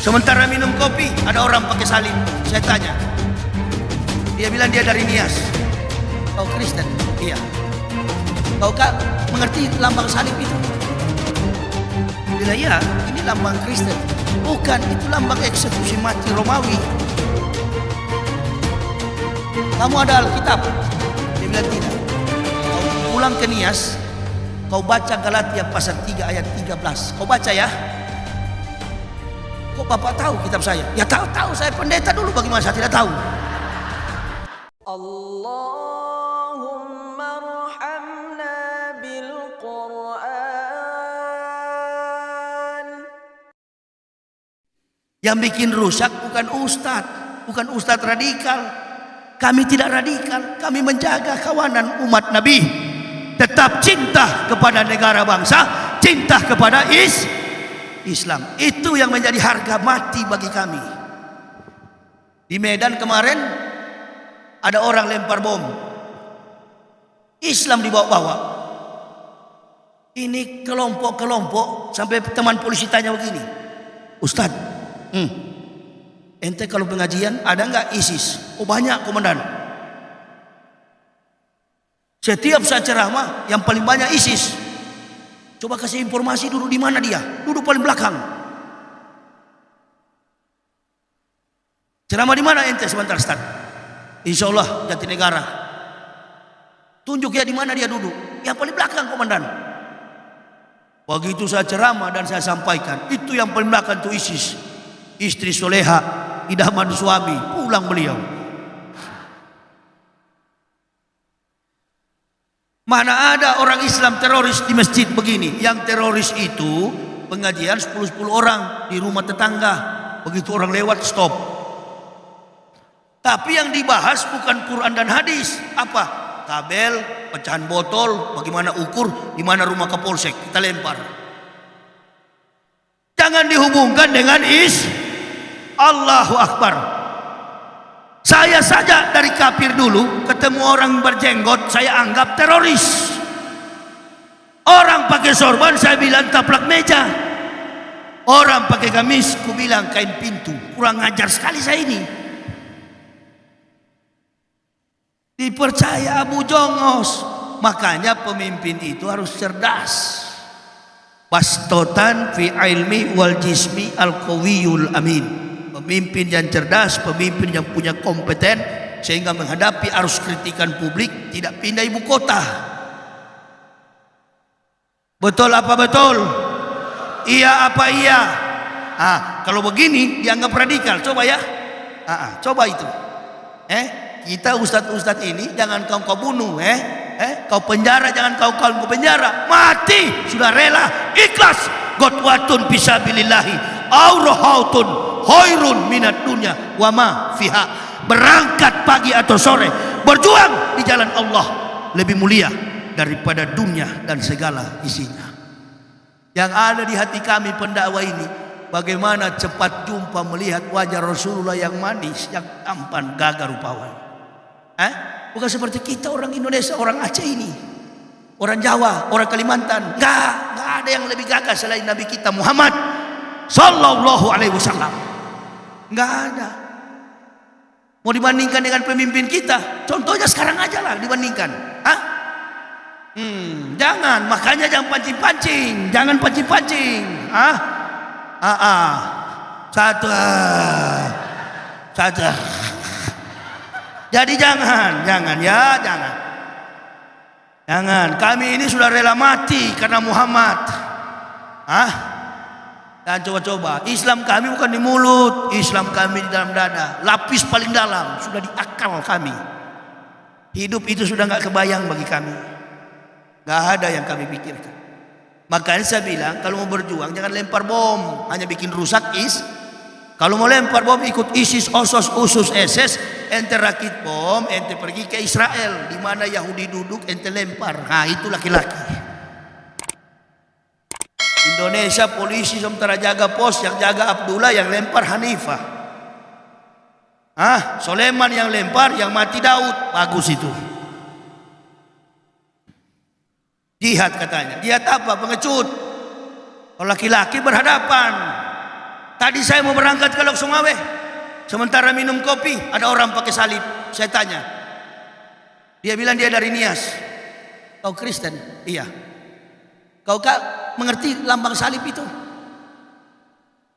Sementara minum kopi, ada orang pakai salib. Saya tanya, dia bilang dia dari Nias. Kau Kristen? Iya. Kau mengerti lambang salib itu? Bila iya, ini lambang Kristen. Bukan, itu lambang eksekusi mati Romawi. Kamu ada Alkitab? Dia bilang tidak. Kau pulang ke Nias, kau baca Galatia pasal 3 ayat 13. Kau baca ya. Kok Bapak tahu kitab saya? Ya tahu, saya pendeta dulu, bagaimana saya tidak tahu? Allahumma arhamna bil Quran. Yang bikin rusak bukan ustadz radikal. Kami tidak radikal, kami menjaga kawanan umat Nabi. Tetap cinta kepada negara bangsa, cinta kepada Islam. Itu yang menjadi harga mati bagi kami. Di Medan kemarin ada orang lempar bom, Islam dibawa-bawa. Ini kelompok-kelompok, sampai teman polisi tanya begini, Ustadz, ente kalau pengajian ada nggak ISIS? Oh banyak komandan. Setiap saya ceramah yang paling banyak ISIS. Coba kasih informasi dulu di mana dia? Duduk paling belakang. Ceramah di mana ente sebentar Ustaz? Insya Allah Jatinegara. Tunjuk ya di mana dia duduk. Yang paling belakang komandan. Begitu saya ceramah dan saya sampaikan, itu yang paling belakang itu ISIS. Istri soleha, idaman suami, pulang beliau. Mana ada orang Islam teroris di masjid begini. Yang teroris itu pengajian 10 orang di rumah tetangga. Begitu orang lewat stop. Tapi yang dibahas bukan Quran dan hadis. Apa? Kabel, pecahan botol, bagaimana ukur, di mana rumah Kapolsek, kita lempar. Jangan dihubungkan dengan Allahu Akbar. Saya saja dari kafir dulu, ketemu orang berjenggot saya anggap teroris. Orang pakai sorban saya bilang taplak meja. Orang pakai gamis ku bilang kain pintu. Kurang ajar sekali saya ini. Dipercaya Abu Jongos. Makanya pemimpin itu harus cerdas. Bastotan fi ilmi wal jismi al qawiyul amin. Pemimpin yang cerdas, pemimpin yang punya kompeten, sehingga menghadapi arus kritikan publik tidak pindah ibu kota. Betul apa betul? Iya apa iya? Kalau begini dianggap radikal. Coba ya, coba itu. Kita ustadz ini jangan kau bunuh, kau penjara jangan kau penjara, mati sudah rela, ikhlas. Gotwatun fisabilillahi aurahautun khairun minat dunya wa ma fiha. Berangkat pagi atau sore, berjuang di jalan Allah lebih mulia daripada dunia dan segala isinya. Yang ada di hati kami pendakwah ini, bagaimana cepat jumpa melihat wajah Rasulullah yang manis, yang tampan, gagah rupawan. Bukan seperti kita orang Indonesia, orang Aceh ini, orang Jawa, orang Kalimantan. Enggak ada yang lebih gagah selain Nabi kita Muhammad sallallahu alaihi wasallam. Enggak ada. Mau dibandingkan dengan pemimpin kita? Contohnya sekarang aja lah dibandingkan. Jangan, makanya jangan pancing-pancing, jangan pancing-pancing. Satu. Jadi jangan. Kami ini sudah rela mati karena Muhammad. Dan coba-coba, Islam kami bukan di mulut, Islam kami di dalam dada, lapis paling dalam, sudah di akal kami. Hidup itu sudah nggak kebayang bagi kami, nggak ada yang kami pikirkan. Makanya saya bilang, kalau mau berjuang jangan lempar bom, hanya bikin rusak Kalau mau lempar bom ikut ISIS, OSOS, USUS, SS, ente rakit bom, ente pergi ke Israel, di mana Yahudi duduk, ente lempar. Itu laki-laki. Indonesia polisi sementara jaga pos, yang jaga Abdullah, yang lempar Hanifah. Soleman yang lempar, yang mati Daud. Bagus itu. Jihad katanya. Jihad apa? Pengecut. Kalau laki-laki berhadapan. Tadi saya mau berangkat ke Lok Sungawe, sementara minum kopi ada orang pakai salib. Saya tanya, dia bilang dia dari Nias. Kau Kristen? Iya. Kau kak mengerti lambang salib itu?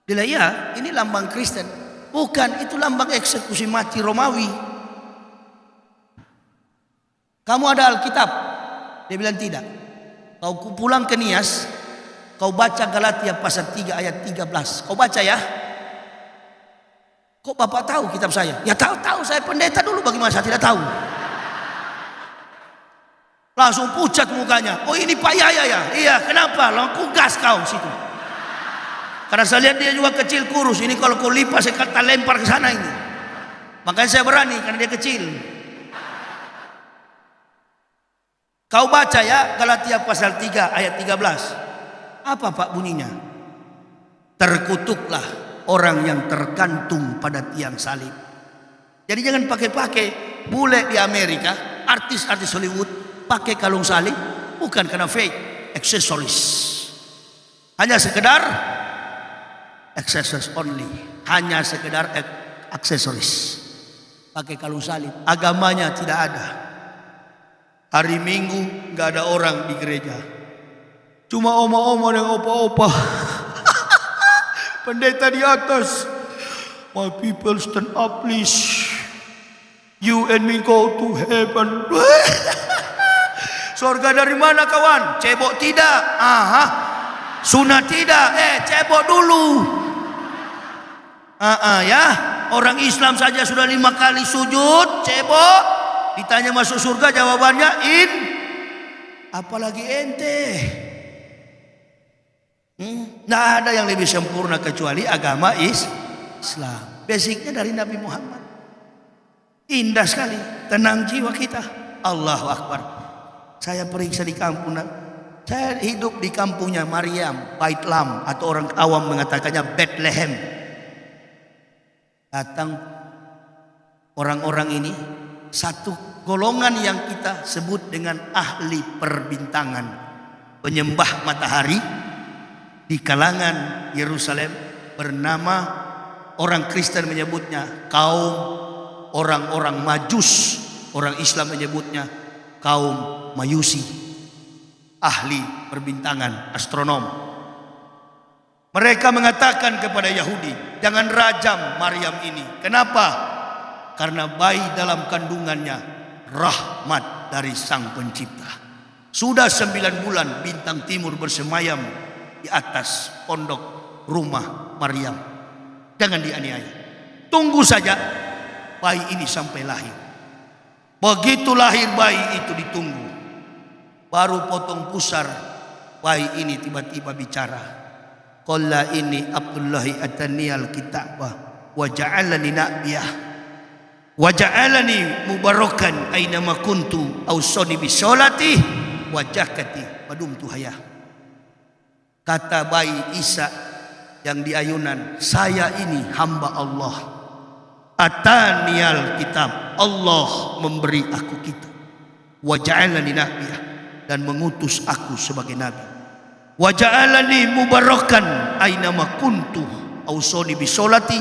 Dia bilang, iya, ini lambang Kristen. Bukan, itu lambang eksekusi mati Romawi. Kamu ada Alkitab? Dia bilang tidak. Kau pulang ke Nias, kau baca Galatia pasal 3 ayat 13. Kau baca ya. Kok Bapak tahu kitab saya? Ya tahu, saya pendeta dulu, bagaimana saya tidak tahu? Langsung pucat mukanya. Oh ini Pak Yaya ya? Iya, kenapa? Langsung gas kau situ. Karena saya lihat dia juga kecil kurus. Ini kalau kau lipat saya kata lempar ke sana ini. Makanya saya berani karena dia kecil. Kau baca ya Galatia pasal 3 ayat 13. Apa Pak bunyinya? Terkutuklah orang yang tergantung pada tiang salib. Jadi jangan pakai-pakai. Bule di Amerika, artis-artis Hollywood pakai kalung salib bukan karena fake, aksesoris. Hanya sekedar accessories only. Hanya sekedar aksesoris. Pakai kalung salib. Agamanya tidak ada. Hari Minggu nggak ada orang di gereja. Cuma oma-oma dan opa-opa. Pendeta di atas. My people stand up please. You and me go to heaven. Surga dari mana kawan? Cebok tidak. Aha. Sunat tidak. Cebok dulu. Ya. Orang Islam saja sudah 5 kali sujud. Cebok. Ditanya masuk surga, jawabannya apalagi ente. Nggak ada yang lebih sempurna kecuali agama Islam. Basicnya dari Nabi Muhammad. Indah sekali, tenang jiwa kita. Allahu Akbar. Saya periksa di kampung. Saya hidup di kampungnya Maryam, Bait Lam, atau orang awam mengatakannya Bethlehem. Datang orang-orang ini, satu golongan yang kita sebut dengan ahli perbintangan, penyembah matahari di kalangan Yerusalem, bernama orang Kristen menyebutnya kaum orang-orang Majus, orang Islam menyebutnya kaum Majusi, ahli perbintangan, astronom. Mereka mengatakan kepada Yahudi, jangan rajam Maryam ini. Kenapa? Karena bayi dalam kandungannya rahmat dari Sang Pencipta. Sudah 9 bulan bintang timur bersemayam di atas pondok rumah Maryam. Jangan dianiaya. Tunggu saja bayi ini sampai lahir. Begitu lahir bayi itu ditunggu. Baru potong pusar, bayi ini tiba-tiba bicara. Qala ini Abdullahi ataniyal kitabah wa ja'alani nabiyah wa ja'alani mubarakan ainama kuntu awsani bisolati wa zakati madumtu hayah. Kata bayi Isa yang di ayunan, saya ini hamba Allah. Ataniyal kitab, Allah memberi aku kitab. Wa ja'alani nabiyah, dan mengutus aku sebagai nabi. Wa ja'alani mubarakan ainama kuntu awsani bisolati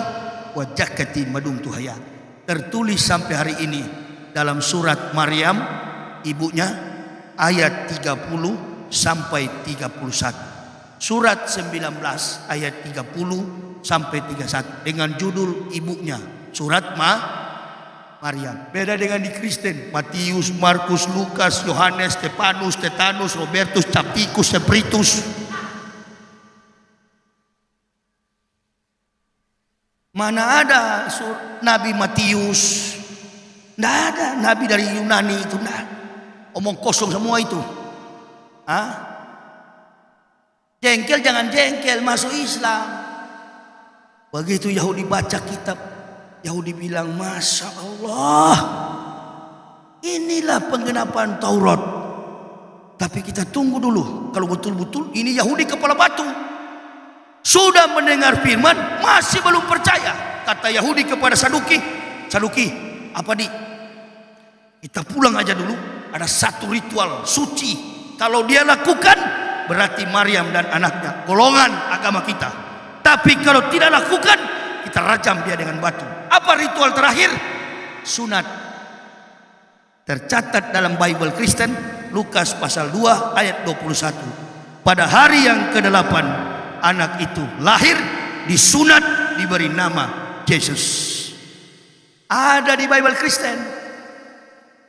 wa zakati madumtu hayah. Tertulis sampai hari ini dalam surat Maryam ibunya ayat 30 sampai 31. Surat 19 ayat 30 sampai 31 dengan judul ibunya surat Maryam. Beda dengan di Kristen, Matius, Markus, Lukas, Yohanes, Stefanus, Stetanus, Robertus, Capicus, Sepritus. Mana ada Nabi Matius? Tidak ada. Nabi dari Yunani itu tidak. Omong kosong semua itu. Jengkel jangan jengkel, masuk Islam. Begitu Yahudi baca kitab, Yahudi bilang, Masya Allah, inilah penggenapan Taurat. Tapi kita tunggu dulu. Kalau betul-betul ini Yahudi kepala batu, sudah mendengar firman, masih belum percaya. Kata Yahudi kepada Saduki, Saduki, apa di? Kita pulang aja dulu. Ada satu ritual suci. Kalau dia lakukan, berarti Maryam dan anaknya golongan agama kita. Tapi kalau tidak lakukan, kita rajam dia dengan batu. Apa ritual terakhir? Sunat. Tercatat dalam Bible Kristen, Lukas pasal 2 ayat 21. Pada hari yang ke-8, anak itu lahir, disunat, diberi nama Yesus. Ada di Bible Kristen.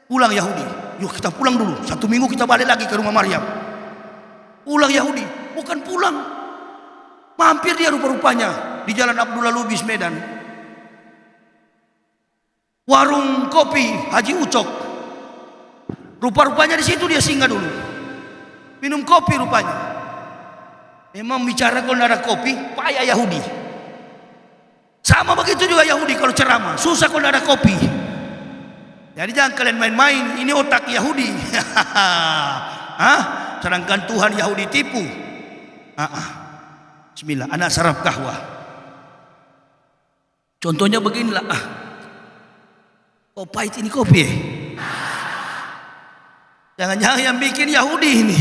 Pulang Yahudi, yuk kita pulang dulu, 1 minggu kita balik lagi ke rumah Maryam. Pulang Yahudi, bukan pulang, mampir dia rupa-rupanya di Jalan Abdullah Lubis Medan. Warung kopi Haji Ucok, rupa-rupanya di situ dia singgah dulu, minum kopi rupanya. Memang bicara kalau tidak ada kopi, payah Yahudi. Sama begitu juga Yahudi kalau ceramah, susah kalau tidak ada kopi. Jadi jangan kalian main-main, ini otak Yahudi. Sedangkan Tuhan Yahudi tipu. Bismillah, anak sarap kahwa. Contohnya beginilah. Oh pahit ini kopi. Jangan-jangan yang bikin Yahudi ini.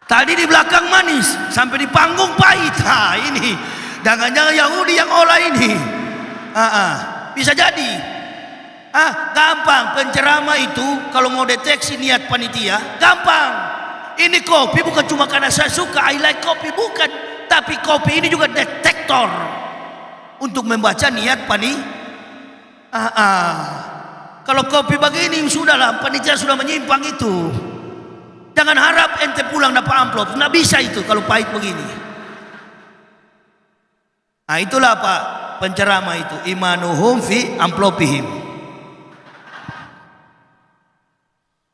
Tadi di belakang manis, sampai di panggung pahit. Ini jangan-jangan Yahudi yang olah ini. Bisa jadi. Gampang penceramah itu kalau mau deteksi niat panitia, gampang. Ini kopi bukan cuma karena saya suka, I like kopi, bukan. Tapi kopi ini juga detektor untuk membaca niat panitia. Kalau kopi begini sudahlah, panitia sudah menyimpang itu. Jangan harap ente pulang dapat amplop, nggak bisa itu kalau pahit begini. Itulah Pak penceramah itu, imanuhum fi amplopihim.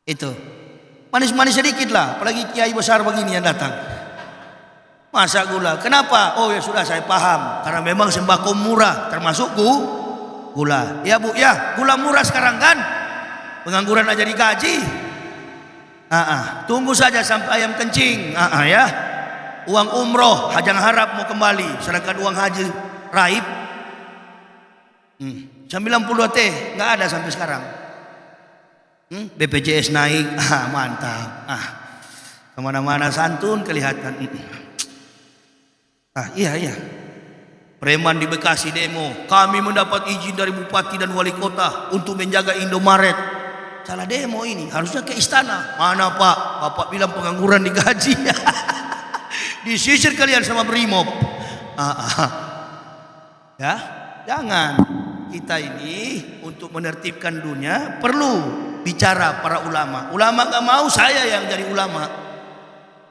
Itu manis-manis sedikit lah, apalagi kiai besar begini yang datang. Masa gula, kenapa? Oh ya sudah saya paham, karena memang sembako murah, termasuk gula. Ya Bu, ya gula murah sekarang kan, pengangguran aja digaji. Tunggu saja sampai ayam kencing. Ya, uang umroh, jangan harap mau kembali, sedangkan uang haji raib 92 T nggak ada sampai sekarang. BPJS naik, mantap. Kemana-mana santun kelihatan. Iya. Preman di Bekasi demo, kami mendapat izin dari bupati dan wali kota untuk menjaga Indomaret. Salah demo ini, harusnya ke istana. Mana Pak? Bapak bilang pengangguran digaji. Disisir kalian sama Brimob. Ya, jangan. Kita ini untuk menertibkan dunia perlu bicara para ulama. Ulama gak mau saya yang jadi ulama.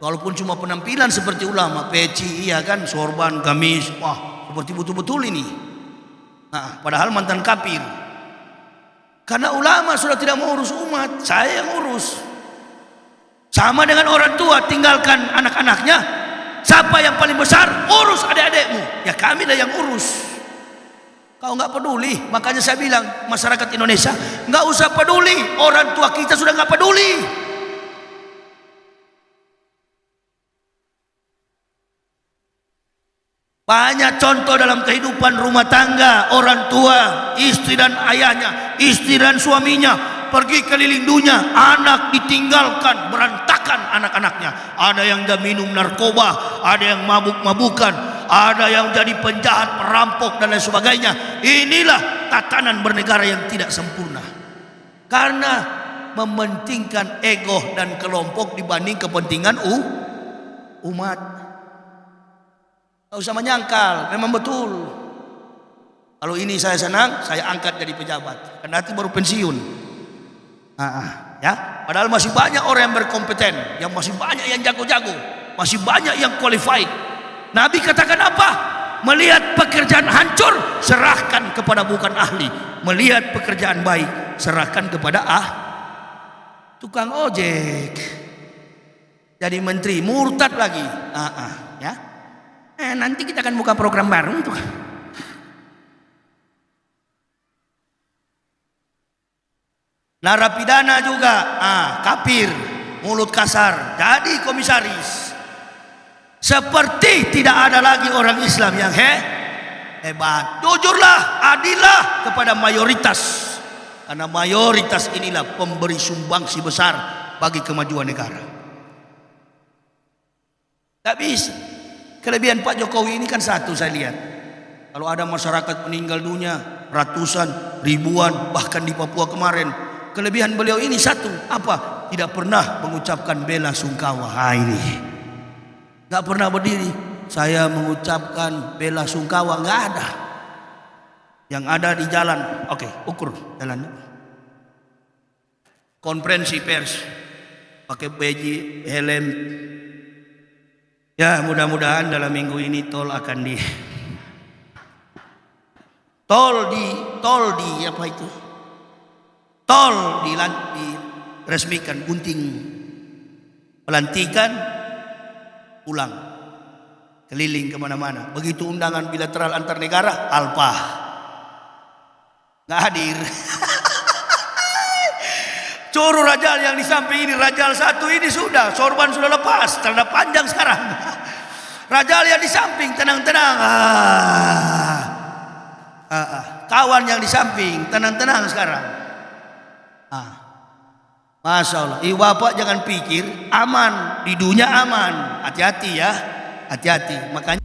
Walaupun cuma penampilan seperti ulama, peci iya kan, sorban, gamis, wah seperti betul-betul ini. Padahal mantan kafir. Karena ulama sudah tidak mau urus umat, saya yang urus. Sama dengan orang tua, tinggalkan anak-anaknya. Siapa yang paling besar? Urus adik-adikmu. Ya kamilah yang urus. Kau nggak peduli, makanya saya bilang masyarakat Indonesia nggak usah peduli. Orang tua kita sudah nggak peduli. Banyak contoh dalam kehidupan rumah tangga, orang tua, istri dan ayahnya, istri dan suaminya pergi keliling dunia, anak ditinggalkan, berantakan anak-anaknya. Ada yang dah minum narkoba, ada yang mabuk-mabukan, ada yang jadi penjahat, perampok dan lain sebagainya. Inilah tatanan bernegara yang tidak sempurna. Karena mementingkan ego dan kelompok dibanding kepentingan umat. Gak usah menyangkal, memang betul. Kalau ini saya senang, saya angkat jadi pejabat. Karena nanti baru pensiun. Ya, padahal masih banyak orang yang berkompeten, yang masih banyak yang jago-jago, masih banyak yang qualified. Nabi katakan apa? Melihat pekerjaan hancur, serahkan kepada bukan ahli. Melihat pekerjaan baik, serahkan kepada tukang ojek. Jadi menteri, murtad lagi. Ya. Nanti kita akan buka program baru untuk narapidana juga, kafir, mulut kasar, jadi komisaris. Seperti tidak ada lagi orang Islam yang hebat. Jujurlah, adillah kepada mayoritas. Karena mayoritas inilah pemberi sumbangsi besar bagi kemajuan negara. Tak bisa. Kelebihan Pak Jokowi ini kan satu saya lihat. Kalau ada masyarakat meninggal dunia ratusan, ribuan, bahkan di Papua kemarin, kelebihan beliau ini satu, apa? Tidak pernah mengucapkan bela sungkawa. Ini nggak pernah berdiri saya mengucapkan bela sungkawa, nggak ada. Yang ada di jalan, oke, ukur jalan. Konferensi pers, pakai baju, helm. Ya, mudah-mudahan dalam minggu ini tol akan apa itu? Tol diresmikan, gunting, pelantikan, pulang, keliling kemana-mana. Begitu undangan bilateral antar negara, alpa, nggak hadir. Curu Rajal yang di samping ini, Rajal satu ini sudah, sorban sudah lepas, celana panjang sekarang. Rajal yang di samping tenang-tenang. Kawan yang di samping tenang-tenang sekarang. Masya Allah. Bapak jangan pikir aman, di dunia aman. Hati-hati ya, hati-hati. Makanya